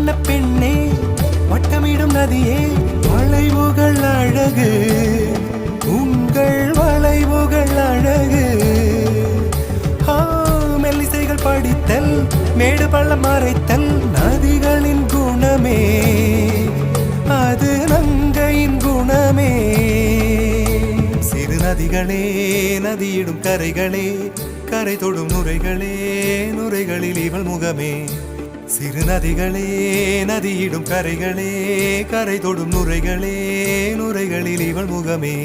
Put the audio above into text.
வண்ண பெண்ணே வட்டமிடும் நதியே வளைவுகள் அழகு உங்கள் வளைவுகள் அழகு மெல்லிசைகள் படித்தல் மேடு பள்ளம் மறைத்தல் நதிகளின் குணமே அது நங்கையின் குணமே சிறு நதிகளே நதியிடும் கரைகளே கரை தொடும் நுரைகளே நுரைகளில் இவள் முகமே சிறு நதிகளே நதியிடும் கரைகளே கரை தொடும் நுரைகளே நுரைகளில் இவள் முகமே